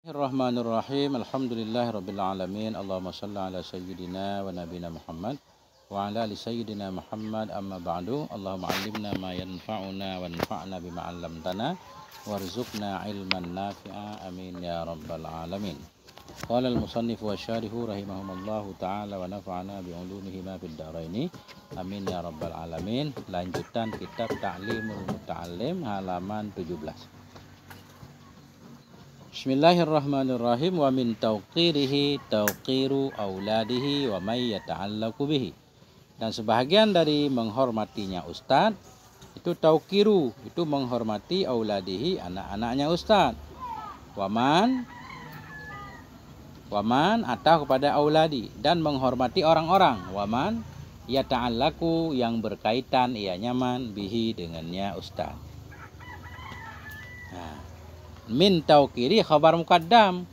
Bismillahirrahmanirrahim. Alhamdulillahirabbil alamin. Allahumma shalli ala sayyidina wa nabiyina Muhammad wa ala ali sayyidina Muhammad, amma ba'du. Allahumma 'allimna ma yanfa'una wanfa'na bima 'allamtana warzuqna ilman nafi'a, amin ya rabbal alamin. Qala al-musannif wa syarihu rahimahumullahu ta'ala wa nafa'ana bi 'ulumihi ma fid dharaini, amin ya rabbal alamin. Lanjutan kitab Ta'limul Muta'allim halaman 17. Bismillahirrahmanirrahim. Wa min tauqirihi tauqiru auladihi wa may yata'allaqu bihi. Dan sebahagian dari menghormatinya ustaz itu tauqiru, itu menghormati auladihi, anak-anaknya ustaz. Waman atau kepada auladi, dan menghormati orang-orang. Waman yata'allaqu, yang berkaitan ia nyaman, bihi dengannya ustaz. Min tauqiri khabar muqaddam,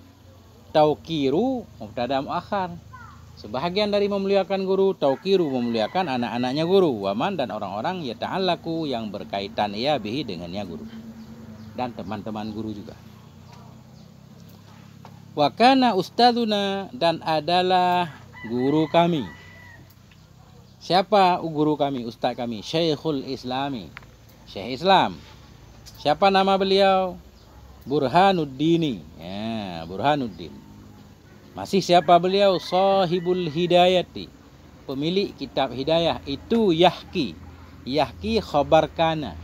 tauqiru mubtada muakhar. Sebahagian dari memuliakan guru, tauqiru memuliakan anak-anaknya guru, waman dan orang-orang yata'allaqu yang berkaitan ia bihi dengannya guru dan teman-teman guru juga. Wa kana ustadzuna, dan adalah guru kami. Siapa guru kami, ustaz kami? Syekhul Islami, Syekh Islam. Siapa nama beliau? Burhanuddini, ya, Burhanuddin. Masih siapa beliau? Sahibul Hidayati, pemilik kitab Hidayah. Itu Yahki, Yahki khabar kana.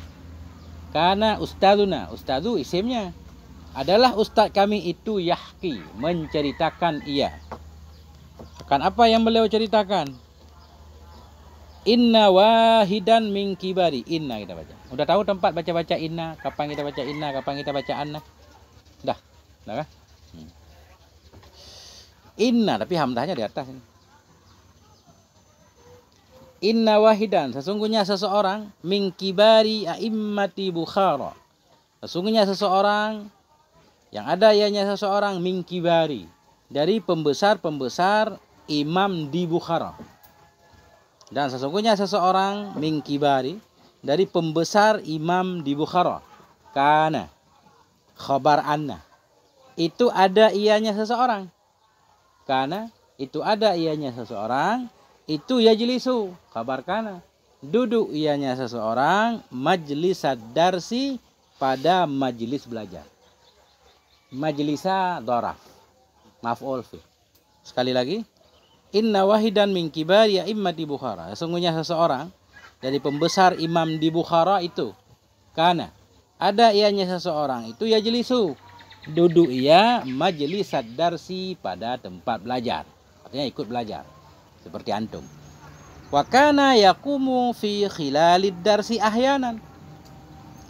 Kana ustadzuna, ustadzu isimnya. Adalah ustaz kami itu Yahki, menceritakan ia. Akan apa yang beliau ceritakan? Inna wahidan min kibari. Inna kita baca. Udah tahu tempat baca-baca inna, kapan kita baca inna, kapan kita baca anna? Dah kan? Inna, tapi hamdahnya di atas ini. Inna wahidan, sesungguhnya seseorang, min kibari a'immati Bukhara. Sesungguhnya seseorang, yang ada ianya seseorang, min kibari, dari pembesar-pembesar imam di Bukhara. Dan sesungguhnya seseorang, min kibari, dari pembesar imam di Bukhara. Kana khabar anna, itu ada ianya seseorang. Kana itu ada ianya seseorang, itu yajlisu khabar kana, duduk ianya seseorang, majlisad darsi, pada majlis belajar. Majlisa dharaf maf'ul fi. Sekali lagi, inna wahidan min kibari a'immati Bukhara, sesungguhnya seseorang dari pembesar imam di Bukhara itu, kana ada ianya seseorang, itu yajlisu duduk ia, majlisad darsi pada tempat belajar, artinya ikut belajar seperti antum. Wa kana yaqumu fi khilalid darsi ahyanan.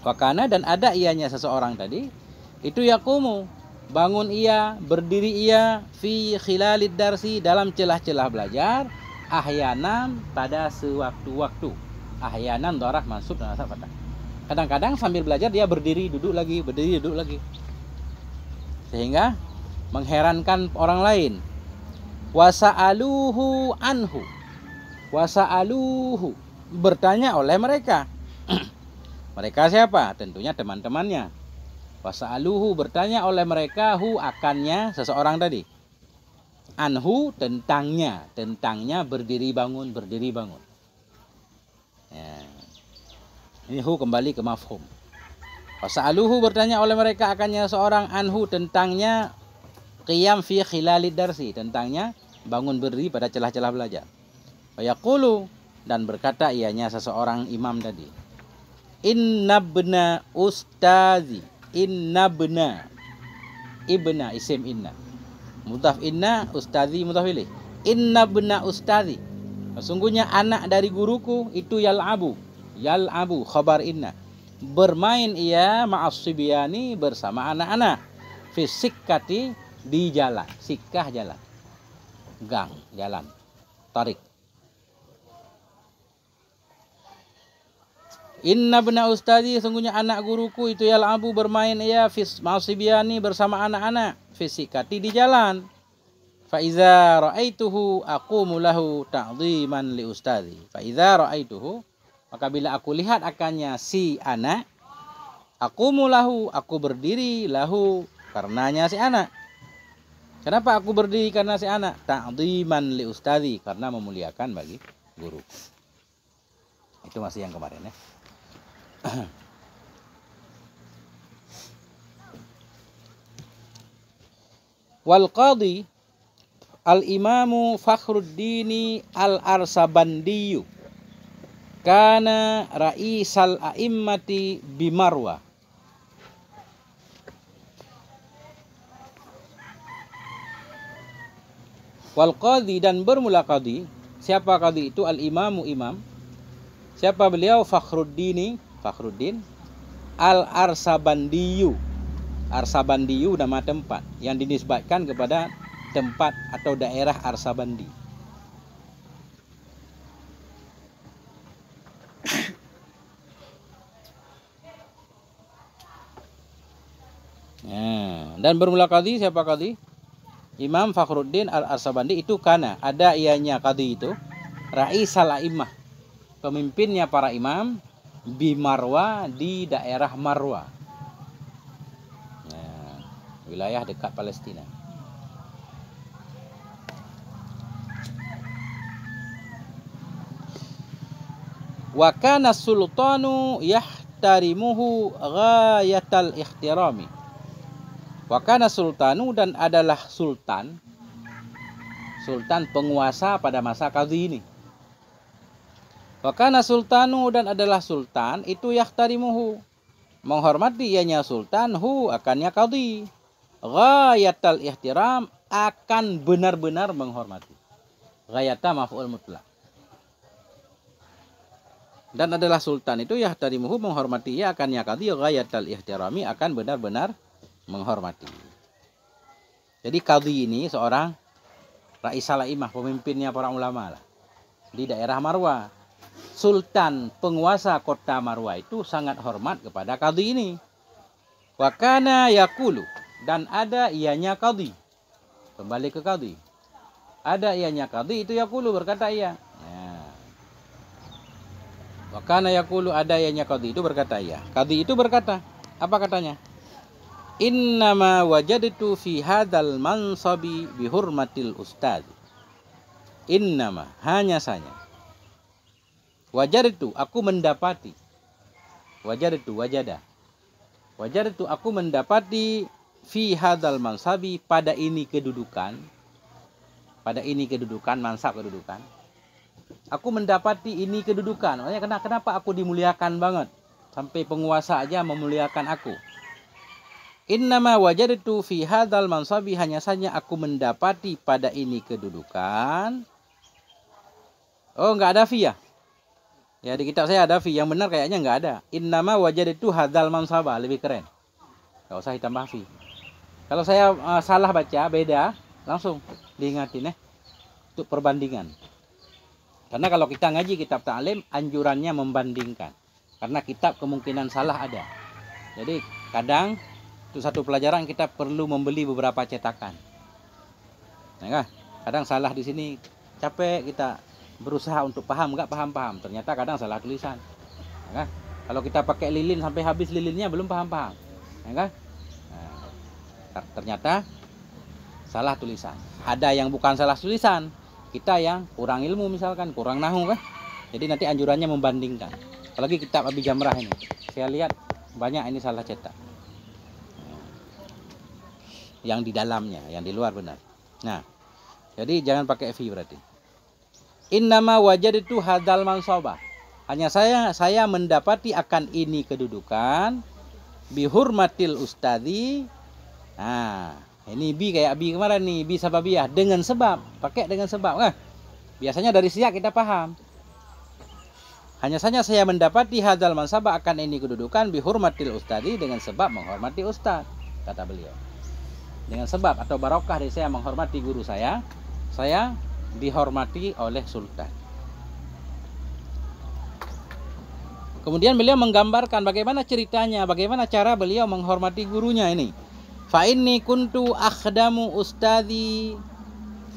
Wa kana, dan ada ianya seseorang tadi itu yaqumu, bangun ia, berdiri ia, fi khilalid darsi, dalam celah-celah belajar, ahyanan pada sewaktu-waktu. Ahyanan dharaf mansub dan nasab fathah. Kadang-kadang sambil belajar dia berdiri, duduk lagi, berdiri, duduk lagi, sehingga mengherankan orang lain. Wasa'aluhu anhu, wasa'aluhu, bertanya oleh mereka. Mereka siapa? Tentunya teman-temannya. Wasa'aluhu, bertanya oleh mereka, hu akannya seseorang tadi. Anhu, tentangnya, tentangnya berdiri bangun, berdiri bangun. Ya. Ini hu kembali ke mafhum. Wasa'aluhu, bertanya oleh mereka akannya seorang, anhu, tentangnya, qiyam fi khilalid darsi, tentangnya bangun berdiri pada celah-celah belajar. Wa yaqulu, dan berkata ianya seseorang imam tadi, inna bna ustazi, inna bna, ibna isim inna, mudhaf inna, ustazi mudhaf ilaih. Inna bna ustazi, sesungguhnya anak dari guruku itu yal'abu, yal'abu khabar inna, bermain ia, ma'as sibyani, bersama anak-anak, fi sikkati, di jalan, sikkah jalan, gang, jalan, tarik. Inna bna ustadi, sesungguhnya anak guruku itu yal'abu, bermain ia, ma'as sibyani, bersama anak-anak, fi sikkati, di jalan. Fa iza ra'aituhu aqumu lahu ta'dhiman li ustadi. Fa iza ra'aituhu, maka bila aku lihat akannya si anak, aqumu lahu, aku berdiri, lahu karenanya si anak, Kenapa aku berdiri karena si anak? Ta'dhiman li ustadzi, karena memuliakan bagi guru. Itu masih yang kemarin ya. Wal qadhi al-imamu Fakhruddin al-Arsabandiyu kana raisal a'immati bimarwa. Wal qadhi, dan bermula qadhi. Siapa qadhi itu? Al-imamu, imam. Siapa beliau? Fakhruddin al-Arsabandiyu. Arsabandiyu nama tempat yang dinisbatkan kepada tempat atau daerah Arsabandi. Dan bermula qadhi, siapa qadhi? Imam Fakhruddin al-Arsabandi itu kana, ada ianya qadhi itu, raisal a'immah, pemimpinnya para imam, di Marwa, di daerah Marwa. Wilayah dekat Palestina. Wa kana sultanu yahtarimuhu ghayatal ihtirami. Wa kana sultanu, dan adalah sultan penguasa pada masa qadhi ini. Wa kana sultanu, dan adalah sultan itu yahtarimuhu, menghormati ianya sultan, hu akannya qadhi, ghayatal ihtiram, akan benar-benar menghormati. Ghayata maf'ul mutlak. Dan adalah sultan itu yahtarimuhu, menghormati ia akannya qadhi, ghayatal ihtirami, akan benar-benar menghormati. Jadi qadhi ini seorang raisal a'immah, pemimpinnya para ulama lah, di daerah Marwa. Sultan penguasa kota Marwa itu sangat hormat kepada qadhi ini. Wa kana yaqulu, dan ada ianya qadhi. Kembali ke qadhi. Ada ianya qadhi itu yaqulu, berkata ia. Wa kana yaqulu, ada ianya qadhi itu berkata ia. Qadhi itu berkata, apa katanya? Innama wajadtu fi hadzal mansabi bihurmatil ustad. Innama, hanya saja. Wajadtu, aku mendapati. Wajadtu, wajada. Wajadtu, aku mendapati fi hadzal mansabi, pada ini kedudukan. Pada ini kedudukan, mansab kedudukan. Aku mendapati ini kedudukan. Makanya kenapa aku dimuliakan banget? Sampai penguasa aja memuliakan aku. Innama wajadtu fi hadzal mansabi, hanya saja aku mendapati pada ini kedudukan. Oh, enggak ada fi ya? Ya, di kitab saya ada fi, yang benar kayaknya enggak ada. Innama wajadtu hadzal mansaba, lebih keren. Enggak usah ditambah fi. Kalau saya salah baca beda, langsung diingatin untuk perbandingan. Karena kalau kita ngaji kitab ta'lim, anjurannya membandingkan. Karena kitab kemungkinan salah ada. Jadi kadang untuk satu pelajaran kita perlu membeli beberapa cetakan. Nah, kadang salah di sini, capek kita berusaha untuk paham, nggak paham-paham. Ternyata kadang salah tulisan. Nah, kalau kita pakai lilin sampai habis lilinnya belum paham-paham. Nah, ternyata salah tulisan. Ada yang bukan salah tulisan, kita yang kurang ilmu misalkan, kurang nahu kan. Jadi nanti anjurannya membandingkan. Apalagi kitab Abi Jamrah ini, saya lihat banyak ini salah cetak. Yang di dalamnya, yang di luar benar. Nah, jadi jangan pakai fi berarti. Innama wajadtu hadzal mansaba. Hanya saya mendapati akan ini kedudukan bihurmatil ustadi. Nah, ini bi kayak bi kemarin nih, bi sababiyah, dengan sebab, pakai dengan sebab kan. Biasanya dari siyak kita paham. Hanya saja saya mendapati hadzal mansaba, akan ini kedudukan bihurmatil ustadi, dengan sebab menghormati ustaz, kata beliau. Dengan sebab atau barokah dari saya menghormati guru saya dihormati oleh sultan. Kemudian beliau menggambarkan bagaimana ceritanya, bagaimana cara beliau menghormati gurunya ini. Fa inni kuntu akhdamu ustadi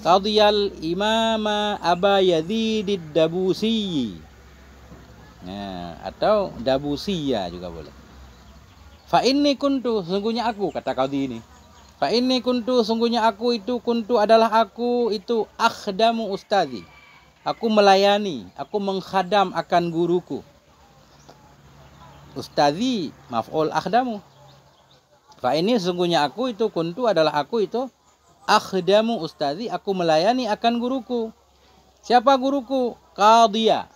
qadiyal imama Aba Yazid ad-Dabusi. Nah, atau Dabusiya juga boleh. Fa inni kuntu, sesungguhnya aku, kata qadhi ini. Fa ini kuntu, sungguhnya aku itu, kuntu adalah aku itu akhdamu ustadi. Aku melayani, aku menghadam akan guruku. Ustadi maf'ul akhdamu. Fa ini sesungguhnya aku itu, kuntu adalah aku itu akhdamu ustadi, aku melayani akan guruku. Siapa guruku? Qadiyah.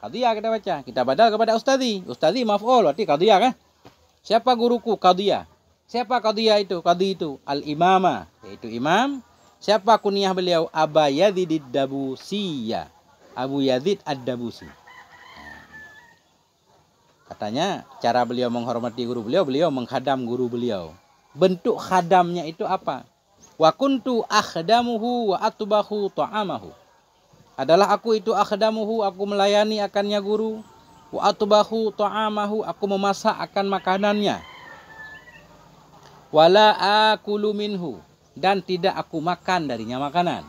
Qadiyah kita baca. Kita badal kepada ustadi. Ustadi maf'ul, berarti qadiyah kan? Siapa guruku? Qadiyah. Siapa qadiyah itu? Qadi itu al-imama, yaitu imam. Siapa kunyah beliau? Aba Yazid ad-Dabusiyya. Abu Yazid ad-Dabusi. Katanya cara beliau menghormati guru beliau, beliau menghadam guru beliau. Bentuk khadamnya itu apa? Wa kuntu akhdamuhu wa atbahu ta'amahu. Adalah aku itu akhdamuhu, aku melayani akannya guru. Wa atbahu ta'amahu, aku memasak akan makanannya. Wala akulu minhu, dan tidak aku makan darinya makanan.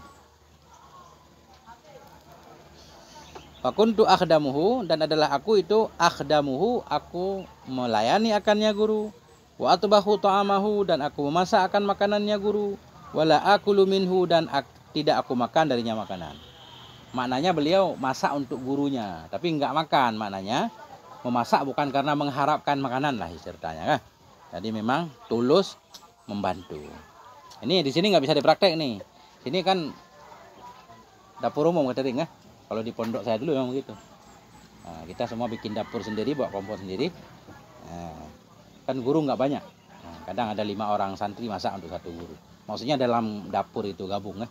Fakuntu akhdamuhu, dan adalah aku itu akhdamuhu, aku melayani akannya guru. Wa atbahu ta'amahu, dan aku memasak akan makanannya guru. Wala akulu minhu, dan tidak aku makan darinya makanan. Maknanya beliau masak untuk gurunya, tapi enggak makan. Maknanya memasak bukan karena mengharapkan makanan lah ceritanya kan. Jadi memang tulus membantu. Ini di sini nggak bisa dipraktek nih. Sini kan dapur umum catering ya. Kalau di pondok saya dulu memang begitu. Nah, kita semua bikin dapur sendiri, bawa kompor sendiri. Nah, kan guru nggak banyak. Nah, kadang ada 5 orang santri masak untuk 1 guru. Maksudnya dalam dapur itu gabung ya.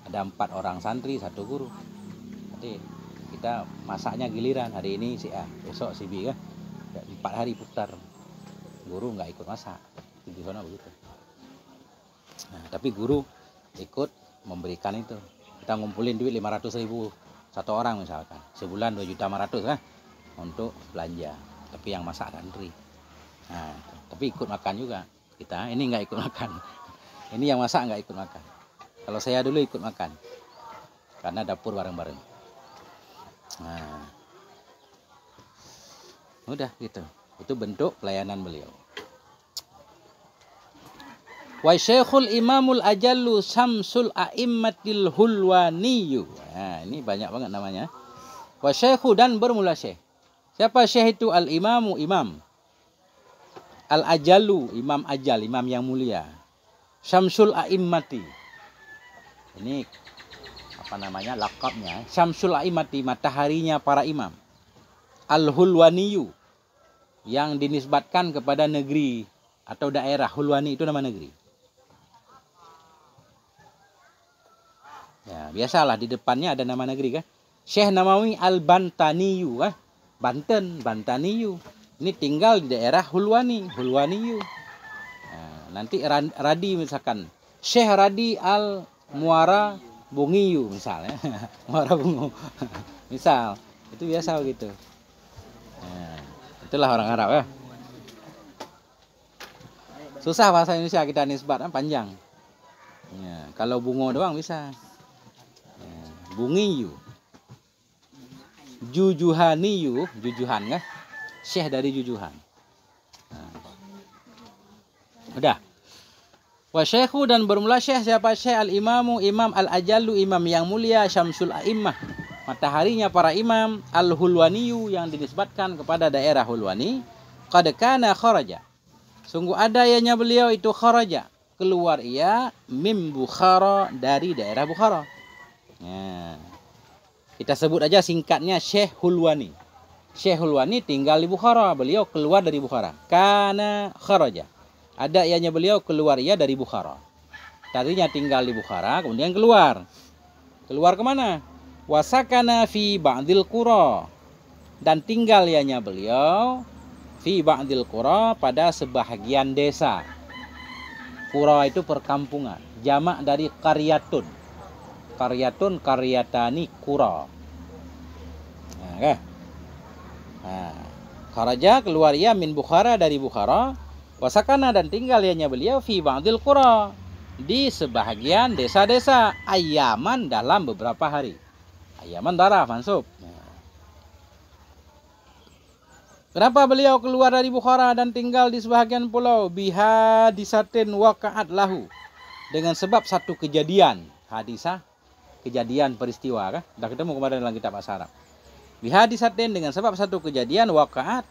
Ada 4 orang santri, 1 guru. Jadi kita masaknya giliran. Hari ini si A, besok si B kan. 4 hari putar. Guru nggak ikut masak. Di sana begitu. Nah, tapi guru ikut memberikan itu. Kita ngumpulin duit 500.000 1 orang misalkan. Sebulan 2.500.000 kan untuk belanja. Tapi yang masak santri. Nah, tapi ikut makan juga. Kita ini nggak ikut makan. Ini yang masak nggak ikut makan. Kalau saya dulu ikut makan. Karena dapur bareng-bareng. Nah, udah gitu. Itu bentuk pelayanan beliau. Wa syekhul imamul ajallu Syamsul a'immatil hulwaniyu. Nah, ini banyak banget namanya. Wa syekhu, dan bermula syekh. Siapa syekh itu? Al-imamu, imam. Al-ajallu, imam ajal, imam yang mulia. Syamsul a'immati. Ini apa namanya? Lakabnya. Syamsul a'immati, mataharinya para imam. Al-hulwaniyu, yang dinisbatkan kepada negeri atau daerah. Hulwani itu nama negeri. Ya, biasalah di depannya ada nama negeri kan. Syekh Namawi Al-Bantaniyu kan. Banten, Bantaniyu. Ini tinggal di daerah Hulwani, Hulwaniyu. Nah, nanti Radi misalkan. Syekh Radi Al-Muara Bungiyu misalnya. Muara Bungu. Misal, itu biasa begitu. Nah, itulah orang Arab ya. Susah bahasa Indonesia kita nisbat panjang. Ya, kalau bungo doang bisa. Ya, Bungiyu. Jujuhaniyu, Jujuhan kan? Syekh dari Jujuhan. Nah. Udah. Wa syekhu, dan bermula syekh. Siapa syekh? Al-imamu, imam al-ajallu, imam yang mulia. Syamsul a'immah, mataharinya para imam. Al-hulwaniyu, yang dinisbatkan kepada daerah Hulwani. Qad kana kharaja, sungguh ada ianya beliau itu kharaja, keluar ia mim Bukhara, dari daerah Bukhara. Nah, kita sebut aja singkatnya Syekh Hulwani. Syekh Hulwani tinggal di Bukhara, beliau keluar dari Bukhara. Kana kharaja, ada ianya beliau keluar ia dari Bukhara. Tadinya tinggal di Bukhara, kemudian keluar. Keluar kemana? Wasakana fi ba'dil qura, dan tinggal ianya beliau fi ba'dil qura, pada sebahagian desa. Qura itu perkampungan, jamak dari qaryatun. Qaryatun, qaryatani, qura. Nah, okay. Nah, kharaja, keluar ia min Bukhara, dari Bukhara. Wasakana, dan tinggal ianya beliau fi ba'dil qura, di sebahagian desa-desa. Ayaman, dalam beberapa hari. Ayaman darah mansub. Kenapa beliau keluar dari Bukhara dan tinggal di sebahagian pulau? Bihadisatin waqa'at lahu. Dengan sebab satu kejadian. Hadisah, kejadian peristiwa kan? Sudah ketemu kemarin dalam kitab bahasa Arab. Bihadisatin dengan sebab satu kejadian waqa'at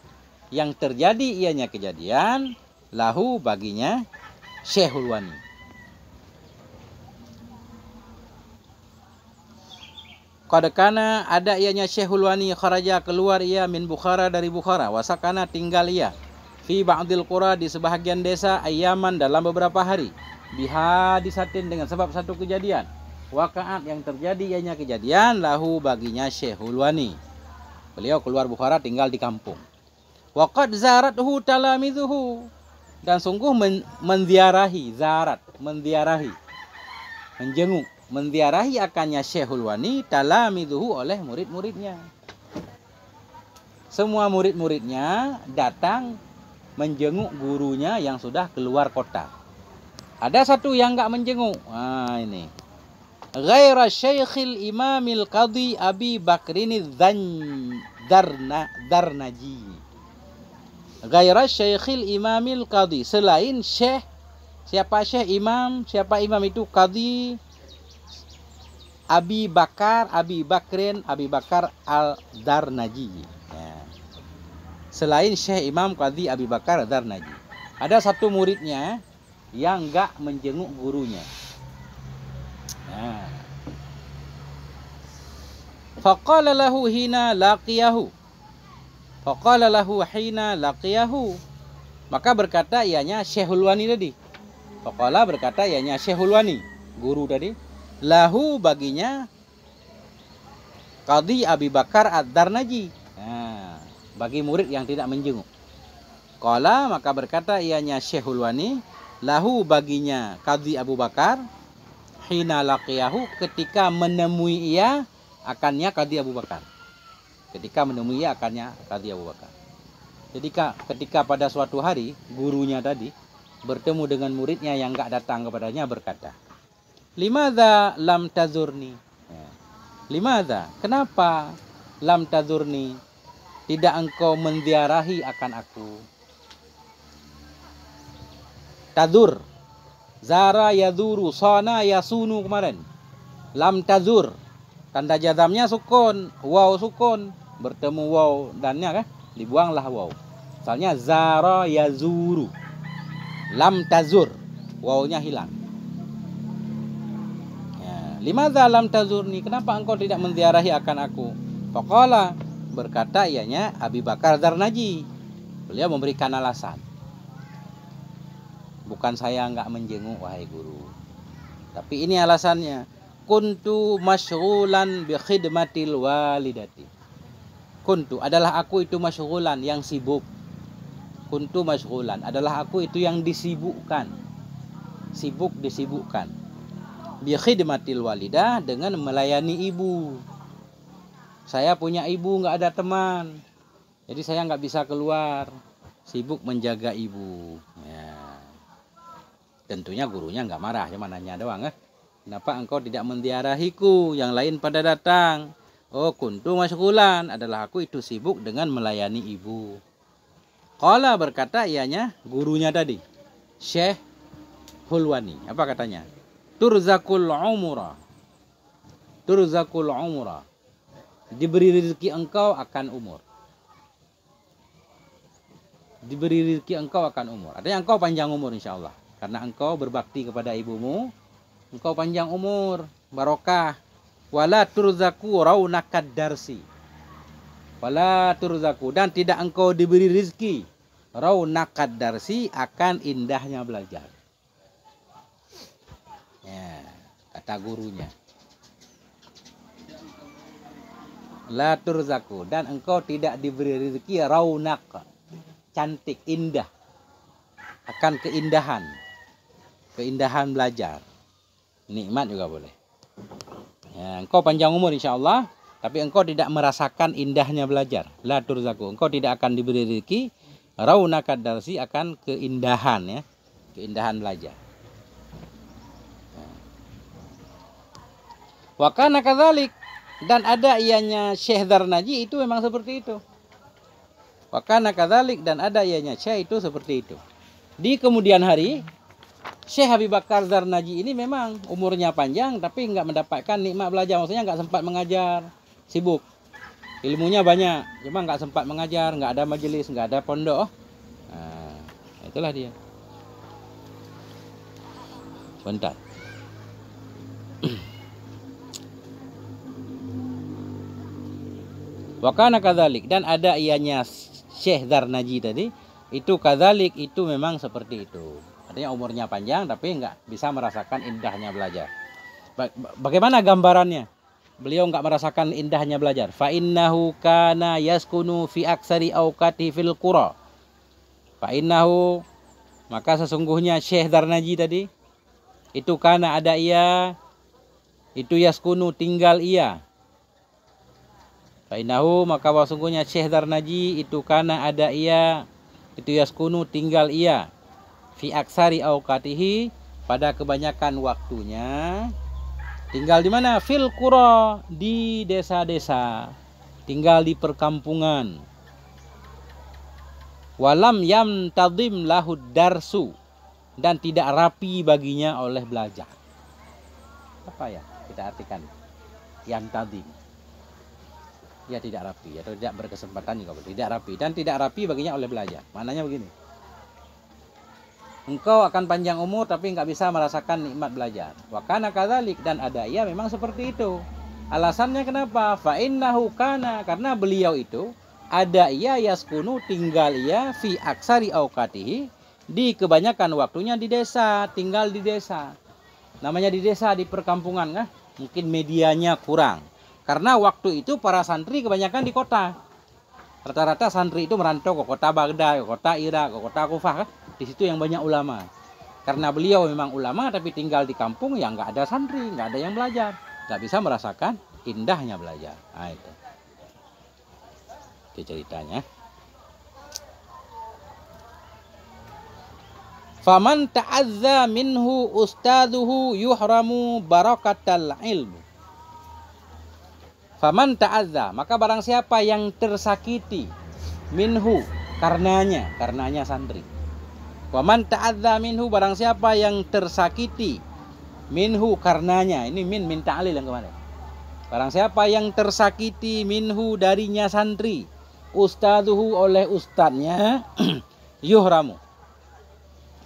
yang terjadi ianya kejadian lahu baginya Syekhul Wani. Qad kana ada ianya Syekhul Wani kharaja keluar ia min Bukhara dari Bukhara, wasakana tinggal ia fi ba'dil qura di sebahagian desa ayaman dalam beberapa hari, bihadisatin dengan sebab satu kejadian, waqa'at yang terjadi ianya kejadian lahu baginya Syekhul Wani. Beliau keluar Bukhara tinggal di kampung. Wa qad zarathu talamidhuhu, dan sungguh menziarahi, zarat menziarahi, menjenguk, menziarahi akannya Syekhul Wani talamidhuhu oleh murid-muridnya. Semua murid-muridnya datang menjenguk gurunya yang sudah keluar kota. Ada satu yang enggak menjenguk. Ini. Ghaira Syekhil Imamil Qadhi Abi Bakrini Darnaji. Ghaira Syekhil Imamil Qadhi, selain Syekh. Siapa Syekh? Imam. Siapa imam itu? Qadhi Abi Bakar Al-Darnaji. Ya. Selain Syekh Imam Qadhi Abi Bakar Al-Darnaji, ada satu muridnya yang enggak menjenguk gurunya. Ya. Faqala lahu hina laqiyahu. Maka berkata ianya Syekhul Wani tadi. Faqala berkata ianya Syekhul Wani, guru tadi. Lahu baginya Qadhi Abi Bakar Ad-Darnaji, bagi murid yang tidak menjenguk. Qala maka berkata ianya Syekhul Wani, lahu baginya Qadhi Abu Bakar, hina laqiyahu ketika menemui ia akannya Qadhi Abu Bakar. Ketika menemui ia akannya Qadhi Abu Bakar. Jadi ketika pada suatu hari gurunya tadi bertemu dengan muridnya yang enggak datang kepadanya, berkata, Limadha lam tazurni? Limadha? Kenapa lam tazurni? Tidak engkau menziarahi akan aku? Tazur. Zara yaduru, sana yasunu kemarin. Lam tazur. Tanda jazamnya sukun, waw sukun. Bertemu waw dannya kan? Dibuanglah waw. Misalnya zara yazuru. Lam tazur. Wawnya hilang. Limadza lam tazurni? Kenapa engkau tidak menziarahi akan aku? Faqala berkata ianya Abi Bakar Darnaji. Beliau memberikan alasan. Bukan saya enggak menjenguk wahai guru. Tapi ini alasannya. Kuntu masyghulan bi khidmatil walidati. Kuntu adalah aku itu masyghulan yang sibuk. Kuntu masyghulan adalah aku itu yang disibukkan. Sibuk disibukkan. Bi khidmatil walidah, dengan melayani ibu. Saya punya ibu, nggak ada teman, jadi saya nggak bisa keluar, sibuk menjaga ibu. Ya. Tentunya gurunya nggak marah, cuma nanya doang. Kenapa engkau tidak menziarahiku? Yang lain pada datang. Oh, kuntu masyghulan, adalah aku itu sibuk dengan melayani ibu. Qala berkata ianya gurunya tadi, Syekh Hulwani. Apa katanya? Turzakul umura. Turzakul umura. Diberi rezeki engkau akan umur. Diberi rezeki engkau akan umur. Artinya engkau panjang umur insyaallah. Karena engkau berbakti kepada ibumu, engkau panjang umur, barokah. Wala turzaku raunakad darsi. Wala turzaku, dan tidak engkau diberi rezeki raunakad darsi, akan indahnya belajar. Ya, kata gurunya. La turzaku, dan engkau tidak diberi rezeki raunak, cantik, indah, akan keindahan, keindahan belajar. Nikmat juga boleh. Ya, engkau panjang umur insyaallah, tapi engkau tidak merasakan indahnya belajar. La turzaku, engkau tidak akan diberi rezeki raunakad darsi, akan keindahan, ya, keindahan belajar. Wa kana kadzalik, dan ada ianya Syekh Darnaji itu memang seperti itu. Wa kana kadzalik, dan ada ianya Syekh itu seperti itu. Di kemudian hari Syekh Habib Bakar Zarnaji ini memang umurnya panjang tapi nggak mendapatkan nikmat belajar, maksudnya nggak sempat mengajar, sibuk. Ilmunya banyak, cuma nggak sempat mengajar, nggak ada majelis, nggak ada pondok. Nah, itulah dia. Bentar. Wa kana kadzalik, dan ada ianya Syekh Zarnaji tadi, itu kadzalik, itu memang seperti itu. Artinya umurnya panjang tapi nggak bisa merasakan indahnya belajar. Bagaimana gambarannya? Beliau nggak merasakan indahnya belajar. Fa innahu kana yaskunu fi aksari awqati fil qura. Fa innahu, maka sesungguhnya Syekh Zarnaji tadi itu kana ada ia, itu yaskunu tinggal ia. Fa innahu, maka sesungguhnya Syekh Zarnaji itu kana ada ia, itu yaskunu tinggal ia. Fi aksari awqatihi, pada kebanyakan waktunya tinggal di mana? Fil qura, di desa-desa, tinggal di perkampungan. Walam yamtadim lahud darsu, dan tidak rapi baginya oleh belajar. Apa ya kita artikan yamtadim? Ya tidak rapi, atau tidak berkesempatan juga, tidak rapi, dan tidak rapi baginya oleh belajar. Maknanya begini: engkau akan panjang umur tapi nggak bisa merasakan nikmat belajar. Wa kana kadzalik, dan ada ia memang seperti itu. Alasannya kenapa? Fa innahu kana, karena beliau itu ada ia yaskunu tinggal ia fi aksari awqatihi, di kebanyakan waktunya di desa, tinggal di desa. Namanya di desa, di perkampungan kan? Mungkin medianya kurang. Karena waktu itu para santri kebanyakan di kota. Rata-rata santri itu merantau ke kota Baghdad, ke kota Irak, ke kota Kufah kan? Di situ yang banyak ulama. Karena beliau memang ulama tapi tinggal di kampung yang nggak ada santri, nggak ada yang belajar, nggak bisa merasakan indahnya belajar. Nah itu ceritanya. Faman ta'azza minhu ustaduhu yuhramu barakatal ilmu. Faman ta'azza, maka barang siapa yang tersakiti minhu, karenanya santri. Waman ta'adza minhu, barang siapa yang tersakiti minhu, karenanya, ini min ta'lil yang kemarin. Barang siapa yang tersakiti minhu, darinya santri, ustaduhu, oleh ustadznya, yuhramu,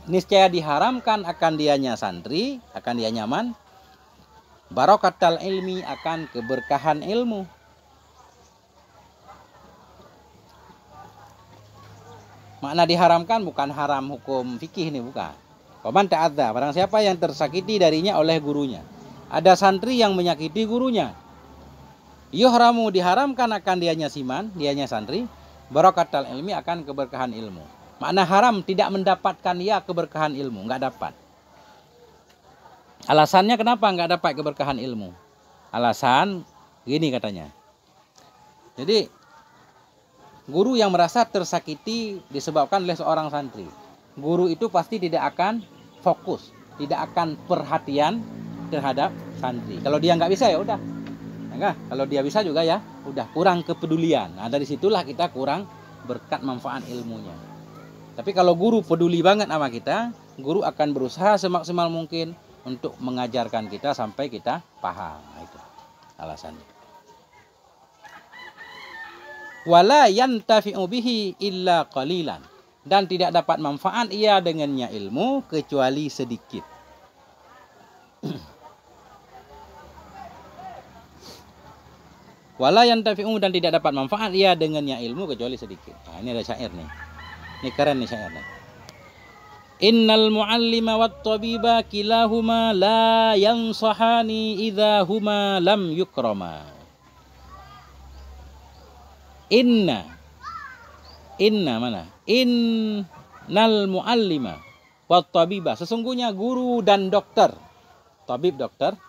niscaya diharamkan akan dianya santri, akan dia nyaman, barakatal ilmi, akan keberkahan ilmu. Makna diharamkan bukan haram hukum fikih ini, bukan. Waman ta'adza, barang siapa yang tersakiti darinya oleh gurunya. Ada santri yang menyakiti gurunya, yuhramu, diharamkan akan dianya siman, dianya santri, barakatal ilmi, akan keberkahan ilmu. Makna haram tidak mendapatkan ya keberkahan ilmu, nggak dapat. Alasannya kenapa nggak dapat keberkahan ilmu? Alasan gini katanya. Jadi guru yang merasa tersakiti disebabkan oleh seorang santri, guru itu pasti tidak akan fokus, tidak akan perhatian terhadap santri. Kalau dia nggak bisa ya udah, enggak. Kalau dia bisa juga ya udah, kurang kepedulian. Nah dari situlah kita kurang berkat manfaat ilmunya. Tapi kalau guru peduli banget sama kita, guru akan berusaha semaksimal mungkin untuk mengajarkan kita sampai kita paham. Nah, itu alasannya. Wala yantafi'u bihi illa qalilan, dan tidak dapat manfaat ia dengannya ilmu kecuali sedikit. Wala yantafi'u, dan tidak dapat manfaat ia dengannya ilmu kecuali sedikit. Nah, ini ada syair nih. Ini keren nih syairnya. Innal muallima wat tabiba kilahuma la yansahani idza huma lam yukrama. Inna mana? Innal muallima wat tabiba, sesungguhnya guru dan dokter. Tabib dokter.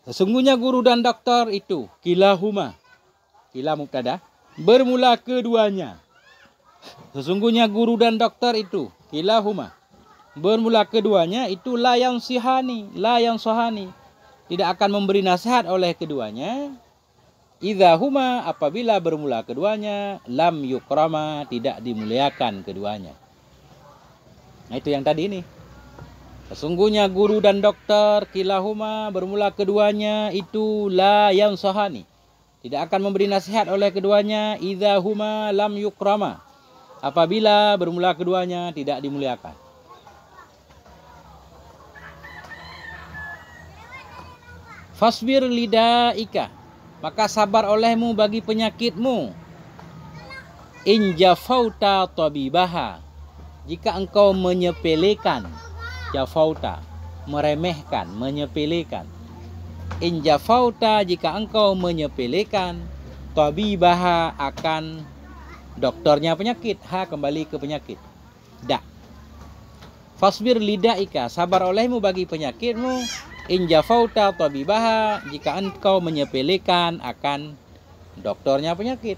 Sesungguhnya guru dan dokter itu kilahuma. Kila mubtada, bermula keduanya. Sesungguhnya guru dan dokter itu kilahuma, bermula keduanya itu la yansihani, tidak akan memberi nasihat oleh keduanya Idza huma apabila bermula keduanya, lam yukrama tidak dimuliakan keduanya. Nah itu yang tadi ini. Sesungguhnya guru dan dokter kilahuma bermula keduanya itu la yansahani. Tidak akan memberi nasihat oleh keduanya idza huma lam yukrama. Apabila bermula keduanya tidak dimuliakan. Fasbir lidaika, maka sabar olehmu bagi penyakitmu. In jafauta tabibaha, jika engkau menyepelekan, jafauta, meremehkan, menyepelekan. In jafauta, jika engkau menyepelekan, tabibaha akan dokternya penyakit, ha kembali ke penyakit. Da. Fasbir lidaika, sabar olehmu bagi penyakitmu. In jafauta tabibaha, jika engkau menyepelekan akan dokternya penyakit.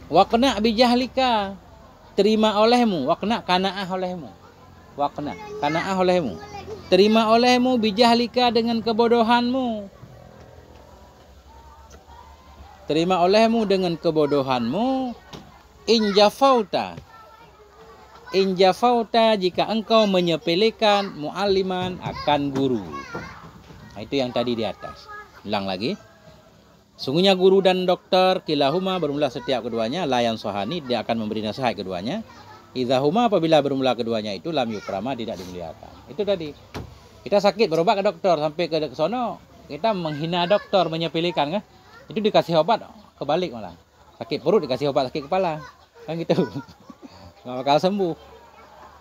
Waqna bijahlika, terima olehmu. Waqna kanaah olehmu. Waqna kanaah olehmu. Terima olehmu bijahlika dengan kebodohanmu. Terima olehmu dengan kebodohanmu. In jafauta, in jafauta, jika engkau menyepelekan mu'alliman akan guru. Nah, itu yang tadi di atas. Ulang lagi. Sungguhnya guru dan dokter kilahuma bermula setiap keduanya layan sohani, dia akan memberi nasihat keduanya. Idzahuma apabila bermula keduanya itu lam yukrama, tidak dimuliakan. Itu tadi. Kita sakit berobat ke dokter, sampai ke sono kita menghina dokter, menyepelekan kan? Itu dikasih obat kebalik malah. Sakit perut dikasih obat sakit kepala. Kan gitu. Nggak bakal sembuh.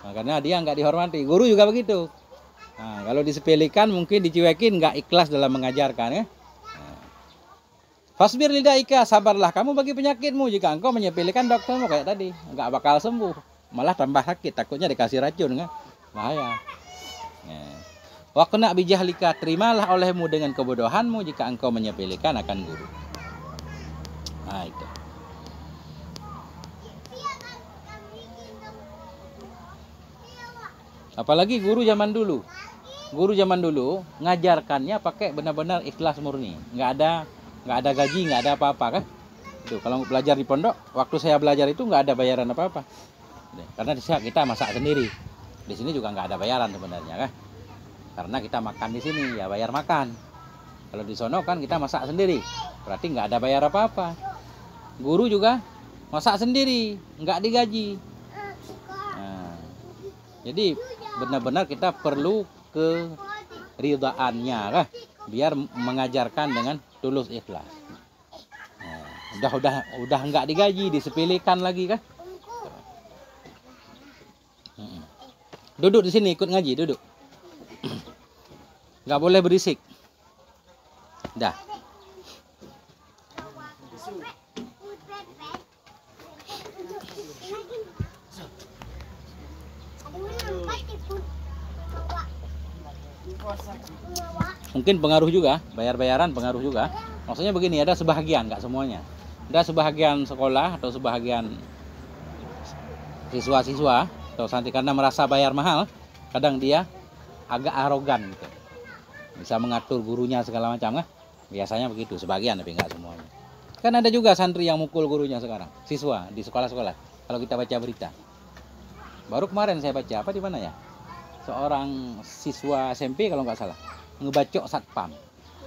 Nah, karena dia nggak dihormati. Guru juga begitu. Nah, kalau disepelekan mungkin dicuekin, nggak ikhlas dalam mengajarkan ya. Nah. Fasbir lidaika, sabarlah kamu bagi penyakitmu. Jika engkau menyepelekan doktermu kayak tadi, nggak bakal sembuh, malah tambah sakit. Takutnya dikasih racun kan, bahaya. Nah. Waqna bijahlika, terimalah olehmu dengan kebodohanmu jika engkau menyepelekan akan guru. Nah itu. Apalagi guru zaman dulu. Guru zaman dulu ngajarkannya pakai benar-benar ikhlas murni. Nggak ada gaji, nggak ada apa-apa kan? Itu kalau belajar di pondok, waktu saya belajar itu nggak ada bayaran apa-apa. Karena kita masak sendiri. Di sini juga nggak ada bayaran sebenarnya kan? Karena kita makan di sini ya bayar makan. Kalau di sono kan kita masak sendiri, berarti nggak ada bayar apa-apa. Guru juga masak sendiri, nggak digaji. Nah, jadi benar-benar kita perlu keridaannya kan, biar mengajarkan dengan tulus ikhlas. Udah nggak digaji, disepelekan lagi kan. Duduk di sini ikut ngaji, duduk. Nggak boleh berisik. Dah. Mungkin pengaruh juga, bayar-bayaran pengaruh juga. Maksudnya begini, ada sebahagian, nggak semuanya. Ada sebahagian sekolah atau sebahagian siswa-siswa atau santri karena merasa bayar mahal, kadang dia agak arogan gitu. Bisa mengatur gurunya segala macam kan? Biasanya begitu, sebagian tapi nggak semuanya. Kan ada juga santri yang mukul gurunya sekarang, siswa di sekolah-sekolah. Kalau kita baca berita. Baru kemarin saya baca, apa di mana ya? Seorang siswa SMP kalau nggak salah, ngebacok satpam.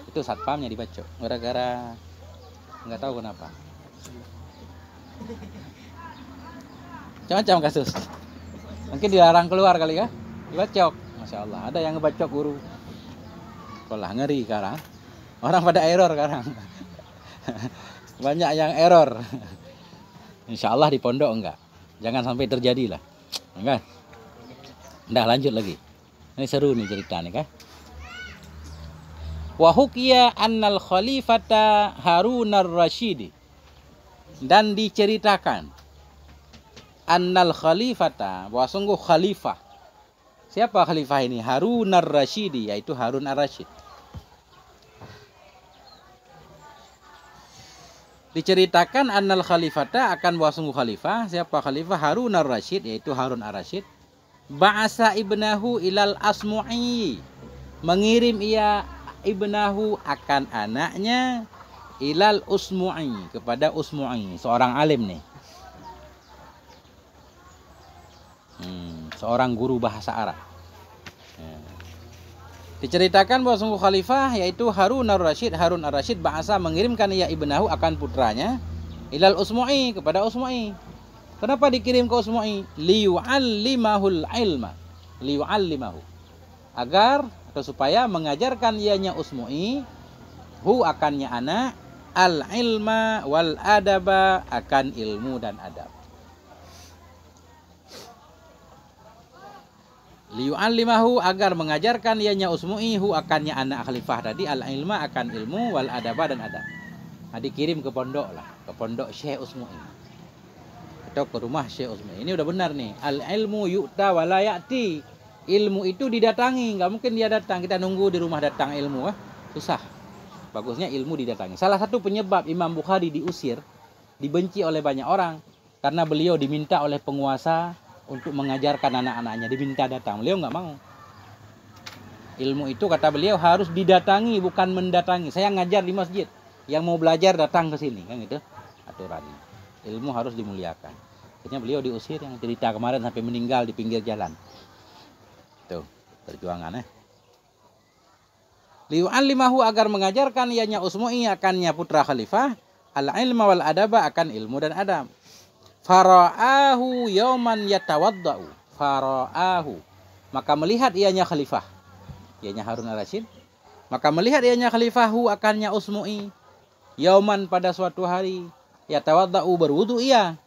Itu satpamnya dibacok, gara-gara nggak tahu kenapa. Macam-macam kasus. Mungkin dilarang keluar kali ya, dibacok. Masya Allah, ada yang ngebacok guru. Sekolah ngeri sekarang. Orang pada error sekarang. Banyak yang error. Insya Allah di pondok enggak. Jangan sampai terjadi lah. Enggak. Udah lanjut lagi. Ini seru nih cerita nih kan. Wa hukiya annal khalifata Harun ar-Rasyid. Dan diceritakan annal khalifata, bahwa sungguh khalifah. Siapa khalifah ini? Harun ar-Rasyid, yaitu Harun ar-Rasyid. Diceritakan annal khalifata akan bahwa sungguh khalifah. Siapa khalifah? Harun ar-Rasyid, yaitu Harun ar-Rasyid. Ba'asa ibnahu ilal asmu'i, mengirim ia ibnahu akan anaknya ilal usmu'i kepada usmu'i, seorang alim nih. Seorang guru bahasa Arab. Diceritakan bahwa sungguh khalifah yaitu Harun ar-Rasyid bahasa mengirimkan ia ibnahu akan putranya ilal usmu'i kepada usmu'i. Kenapa dikirim ke usmu'i? Liyu'allimahul ilma. Liyu'allimahu. Agar atau supaya mengajarkan ianya usmu'i hu akannya anak al ilma wal adaba akan ilmu dan adab. Liyu'allimahu agar mengajarkan ianya usmu'i hu akannya anak khalifah tadi al ilma akan ilmu wal adaba dan adab. Nah, dikirim ke pondok lah, ke pondok Syekh Usmu'i atau ke rumah Syekh Usmu'i. Ini udah benar nih, al ilmu yu'ta wala ya'ti. Ilmu itu didatangi, nggak mungkin dia datang. Kita nunggu di rumah datang ilmu, susah. Bagusnya ilmu didatangi. Salah satu penyebab Imam Bukhari diusir, dibenci oleh banyak orang karena beliau diminta oleh penguasa untuk mengajarkan anak-anaknya, diminta datang. Beliau nggak mau. Ilmu itu kata beliau harus didatangi, bukan mendatangi. Saya ngajar di masjid, yang mau belajar datang ke sini, kan gitu aturannya. Ilmu harus dimuliakan. Akhirnya beliau diusir, yang cerita kemarin sampai meninggal di pinggir jalan. Tuh, perjuangan Liyu'allimahu agar mengajarkan ianya usmu'i akannya putra khalifah al ilma wal adaba akan ilmu dan adab. Fara'ahu yauman yatawadda'u. Fara'ahu. Maka melihat ianya khalifah, ianya Harun ar-Rasyid. Maka melihat ianya khalifahu akannya usmu'i yauman pada suatu hari yatawadda'u berwudu ia.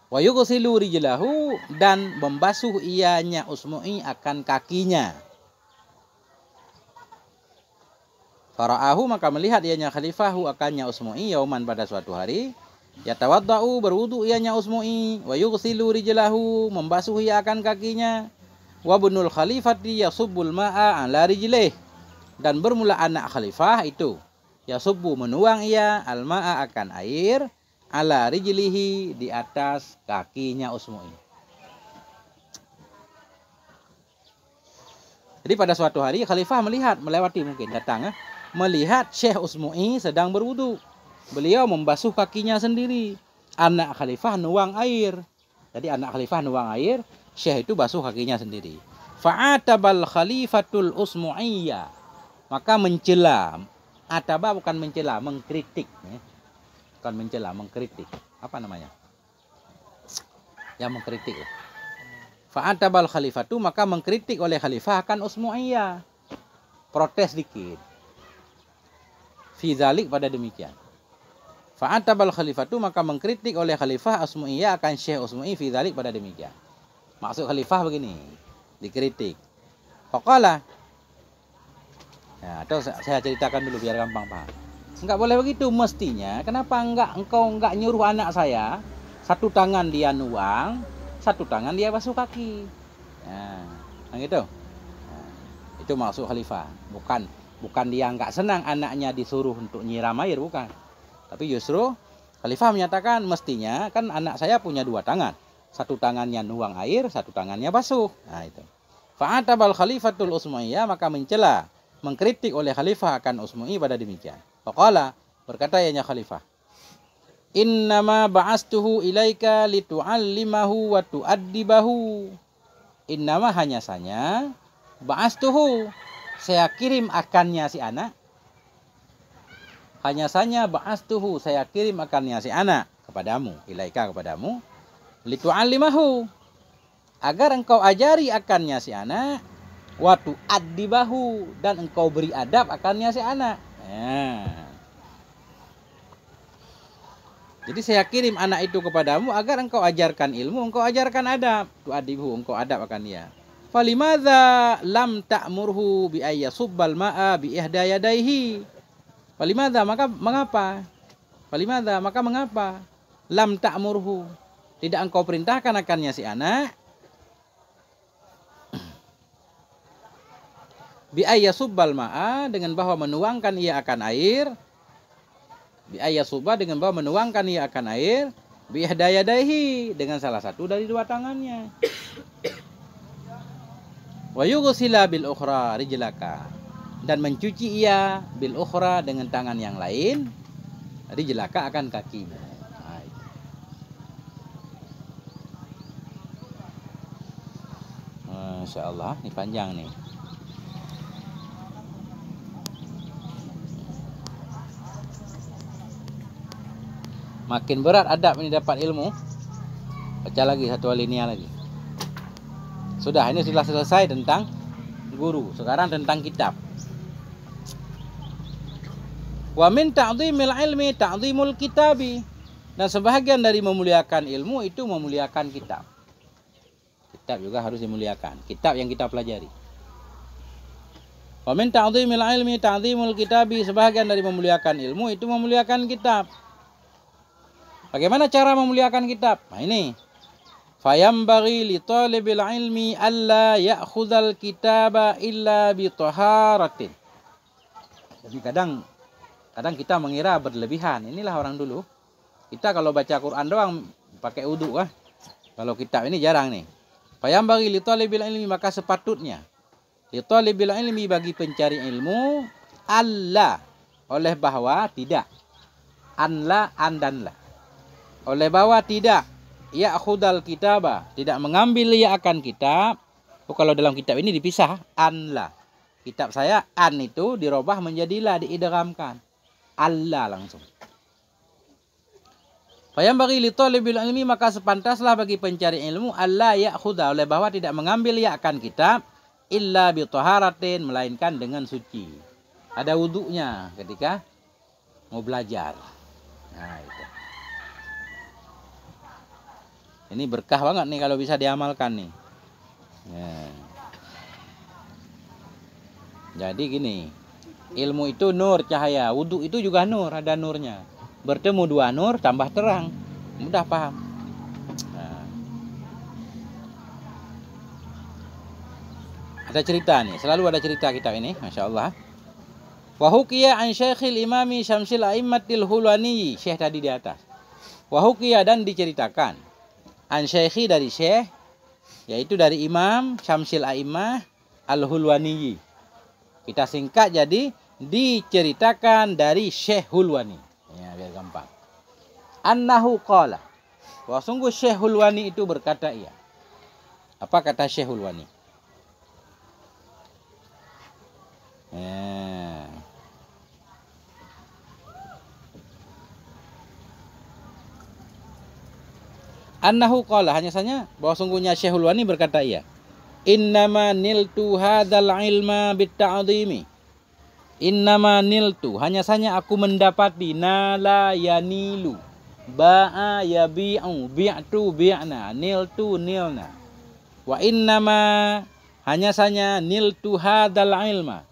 Wa yughsilu rijlahu dan membasuh ianya usmu'i akan kakinya. Fara'ahu maka melihat ianya khalifahu akannya usmu'i yauman pada suatu hari yatawadda'u berwudu ianya usmu'i wa yughsilu rijlahu membasuh ia akan kakinya wa bunul khalifati yasubbul ma'a ala rijlih dan bermula anak khalifah itu yasubbu menuang ia al ma'a akan air ala rijlihi di atas kakinya usmu'i. Jadi pada suatu hari khalifah melihat, melewati mungkin datang melihat Syekh Usmu'i sedang berwudu. Beliau membasuh kakinya sendiri. Anak khalifah nuang air. Jadi anak khalifah nuang air, Syekh itu basuh kakinya sendiri. Fa'atabal khalifatul usmu'iyya. Maka mencela. Ataba bukan mencela, mengkritik. Bukan mencela, mengkritik. Apa namanya? Yang mengkritik. Fa'atabal khalifatu maka mengkritik oleh khalifah akan usmu'iyya. Protes dikit. Fi dzalik pada demikian. Fa'atabal khalifatu maka mengkritik oleh khalifah usmu'iyya akan Syekh Usmu'i fi dzalik pada demikian. Maksud khalifah begini, dikritik. Faqala. Ya, atau saya ceritakan dulu biar gampang paham. Enggak boleh begitu mestinya. Kenapa engkau enggak nyuruh anak saya satu tangan dia nuang, satu tangan dia basuh kaki. Nah, gitu. Nah, itu maksud khalifah. Bukan dia nggak senang anaknya disuruh untuk nyiram air, bukan. Tapi justru khalifah menyatakan mestinya kan anak saya punya dua tangan. Satu tangannya nuang air, satu tangannya basuh. Nah itu. Fa'atabal khalifatul usmu'iyya maka mencela, mengkritik oleh khalifah akan usmu'i pada demikian. Faqala berkata ianya khalifah, innama ba'astuhu ilaika litu'allimahu wa tu'addibahu. Innama hanya saja ba'astuhu saya kirim akannya si anak. Hanya saja ba'astuhu saya kirim akannya si anak kepadamu, ilaika kepadamu, litu'allimahu agar engkau ajari akannya si anak, wa tu'addibahu dan engkau beri adab akannya si anak. Jadi saya kirim anak itu kepadamu agar engkau ajarkan ilmu, engkau ajarkan adab. Tu'addibuhu engkau adab akan dia. Falimadza lam ta'murhu bi ayyasubbal ma'a bi ihda yadayhi. Falimadza maka mengapa? Falimadza maka mengapa? Lam ta'murhu tidak engkau perintahkan akannya si anak bi ayyasubbal ma'a dengan bahwa menuangkan ia akan air. Bi ayyasubba dengan bahwa menuangkan ia akan air bi ihda yadayhi dengan salah satu dari dua tangannya. Wa yughsila bil ukhra rijlaka dan mencuci ia bil ukhra dengan tangan yang lain. Jadi jelaka akan kaki. Nah, itu. Masya Allah, ini panjang nih. Makin berat adab ini dapat ilmu. Baca lagi satu alinea lagi. Sudah, ini sudah selesai tentang guru. Sekarang tentang kitab. Wa min ta'dhimil ilmi ta'dhimul kitabi. Dan sebahagian dari memuliakan ilmu itu memuliakan kitab. Kitab juga harus dimuliakan. Kitab yang kita pelajari. Wa min ta'dhimil ilmi ta'dhimul kitabi. Sebahagian dari memuliakan ilmu itu memuliakan kitab. Bagaimana cara memuliakan kitab? Nah ini. Fayambaghi li talibil ilmi alla ya'khudhal kitaba illa bi taharatin. Jadi kadang kita mengira berlebihan. Inilah orang dulu. Kita kalau baca Quran doang pakai wudu ah. Kalau kitab ini jarang nih. Fayambaghi li talibil ilmi, maka sepatutnya li talibil ilmi bagi pencari ilmu alla, oleh bahwa tidak, anla andanla, oleh bahwa tidak ya'khudal kitaba, tidak mengambil ia akan kitab. Kalau dalam kitab ini dipisah anla. Kitab saya an itu dirubah menjadi la, diidghamkan. Allah langsung. Fayambaghi li talibil ilmi, maka sepantaslah bagi pencari ilmu alla ya'khudha, oleh bahwa tidak mengambil ia akan kitab illa bi taharatin, melainkan dengan suci. Ada wudunya ketika mau belajar. Nah, itu. Ini berkah banget nih kalau bisa diamalkan nih. Nah. Jadi gini, ilmu itu nur, cahaya. Wudu itu juga nur, ada nurnya. Bertemu dua nur tambah terang. Mudah paham. Nah. Ada cerita nih, selalu ada cerita kitab ini, Masya Allah. Wa hukiya an syekhil imami syamsil a'immatil hulwani. Syekh tadi di atas. Wa hukiya, dan diceritakan. An syekhi, dari syekh, yaitu dari imam syamsil a'immah al-hulwani. Kita singkat jadi diceritakan dari Syekh Hulwani. Ya, biar gampang. Annahu qala. Bahwa sungguh Syekh Hulwani itu berkata ia. Apa kata Syekh Hulwani? Annahu qala, hanya saja bahwa sungguhnya Syekh Hulwani berkata ia. Innama niltu hadzal ilma bitta'dhimi. Innama niltu, hanya saja aku mendapati, nala yanilu, ba'a yabi'u, bi'tu bi'na, niltu nilna. Wa innama, hanya saja niltu hadzal ilma,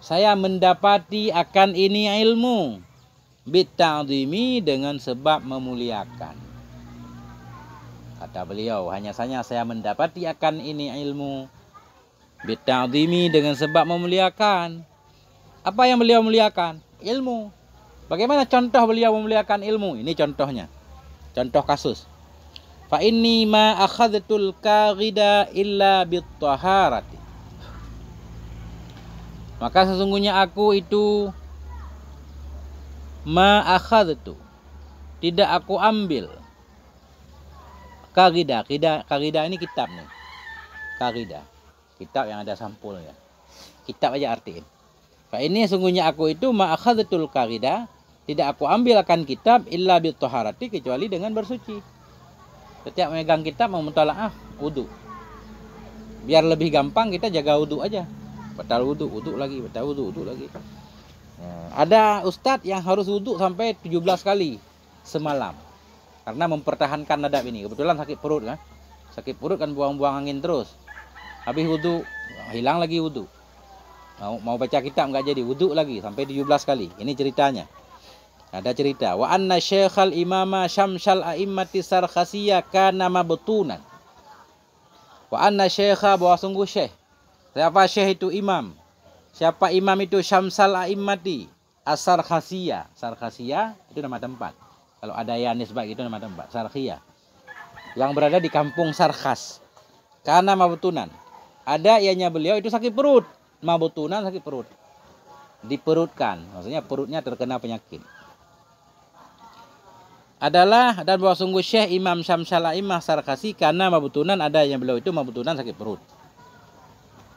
saya mendapati akan ini ilmu, bitta'dhimi, dengan sebab memuliakan. Kata beliau, hanya saja saya mendapati akan ini ilmu bitta'dhimi, dengan sebab memuliakan. Apa yang beliau muliakan? Ilmu. Bagaimana contoh beliau memuliakan ilmu? Ini contohnya. Contoh kasus. Fa inni ma akhadtul qaghida illa bittaharati. Maka sesungguhnya aku itu ma akhadtu, tidak aku ambil. Qaghida, qaghida ini kitab nih. Qaghida, kitab yang ada sampulnya. Kitab aja artiin. Fa ini sungguhnya aku itu ma akhadtul qaghida, tidak aku ambil akan kitab illa bittaharati, kecuali dengan bersuci. Setiap megang kitab mau mutalaah wudu. Biar lebih gampang kita jaga wudu aja. Batal wudu, wudu lagi, batal wudu, wudu lagi. Ada ustadz yang harus wudu sampai 17 kali semalam. Karena mempertahankan adab ini. Kebetulan sakit perut kan. Sakit perut kan buang-buang angin terus. Habis wudu, hilang lagi wudu. Mau baca kitab nggak jadi, wudu lagi sampai 17 kali. Ini ceritanya. Ada cerita. Wa anna syekhal imama syamsal a'immati sarkhasiyah kana mabtunan. Wa anna syekha, bahwa sungguh syekh. Siapa syekh itu? Imam. Siapa imam itu? Syamsal a'immati as-sarkhasiyah. Sarkhasiyah itu nama tempat. Kalau ada ya nisbah itu nama tempat. Sarkhiyah. Yang berada di kampung Sarkhas. Karena mabtunan. Ada ianya beliau itu sakit perut. Mabtunan, sakit perut. diperutkan, maksudnya perutnya terkena penyakit. Adalah dan bahwa sungguh Syekh Imam Syamsul A'immah Sarkasi karena mabutunan adanya beliau itu mabutunan sakit perut.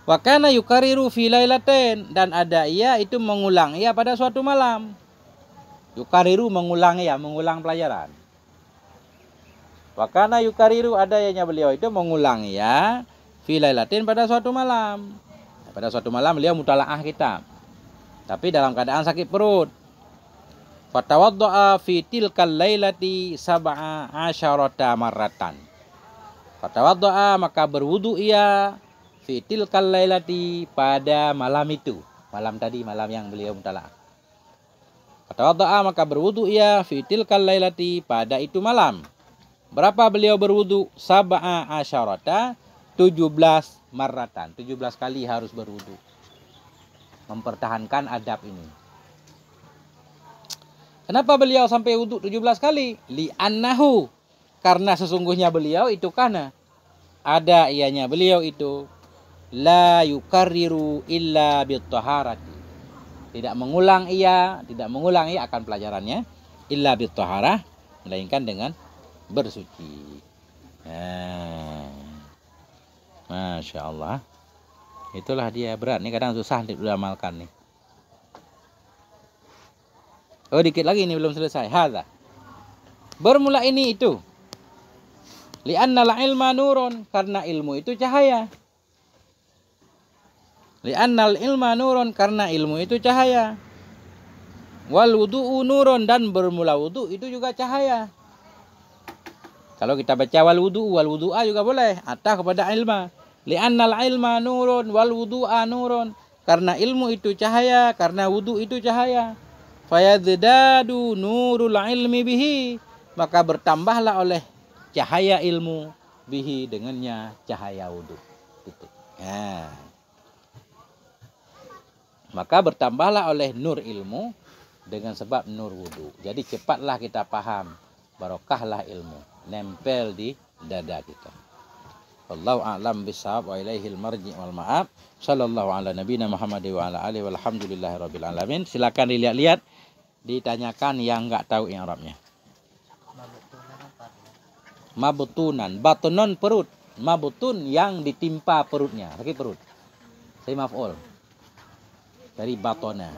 Wa kana yukariru fi lailatain dan ada ia itu mengulang ia pada suatu malam. Yukariru mengulang ya, mengulang pelajaran. Wa kana yukariru adanya beliau itu mengulang ya fi lailatain pada suatu malam. Pada suatu malam beliau mutalaah kitab. Tapi dalam keadaan sakit perut. Fatawadda'a fi tilkal lailati sab'a asyarata marratan. Fatawadda'a maka berwudu ia fi tilkal lailati pada malam itu. Malam tadi, malam yang beliau mutalaah. Fatawadda'a maka berwudu ia fi tilkal lailati pada itu malam. Berapa beliau berwudu? Sab'a asyarata 17 marratan. 17 kali harus berwudu. Mempertahankan adab ini. Kenapa beliau sampai wudhu 17 kali? Li'annahu. Karena sesungguhnya beliau itu karena ada ianya beliau itu la yukarriru illa bitaharati. Tidak mengulang ia akan pelajarannya illa bitaharah, melainkan dengan bersuci. Masya Allah. Itulah dia berat nih, kadang susah diamalkan nih. Oh, dikit lagi ini belum selesai. Hadza. Bermula ini itu. Li'annal ilma nurun, karena ilmu itu cahaya. Li'annal ilma nurun, karena ilmu itu cahaya. Wal wudu'u nurun, dan bermula wudu itu juga cahaya. Kalau kita baca wal wudu'a juga boleh, atau kepada ilma. Li'annal ilma nurun wal wudu'a nurun, karena ilmu itu cahaya, karena wudu itu cahaya. Fayazdadu nurul ilmi bihi, maka bertambahlah oleh cahaya ilmu bihi dengannya cahaya wudu. Maka bertambahlah oleh nur ilmu dengan sebab nur wudu. Jadi cepatlah kita paham, barokahlah ilmu, nempel di dada kita. Wallahu a'lam bishawab wa ilaihil marji' wal ma'ab. Sallallahu ala nabiyina Muhammad wa ala alihi walhamdulillahirabbil alamin. Silakan dilihat-lihat, ditanyakan yang enggak tahu i'rabnya. Mabtunan, batnon perut, mabtun yang ditimpa perutnya, sakit perut. Saya maf'ul. Dari batona.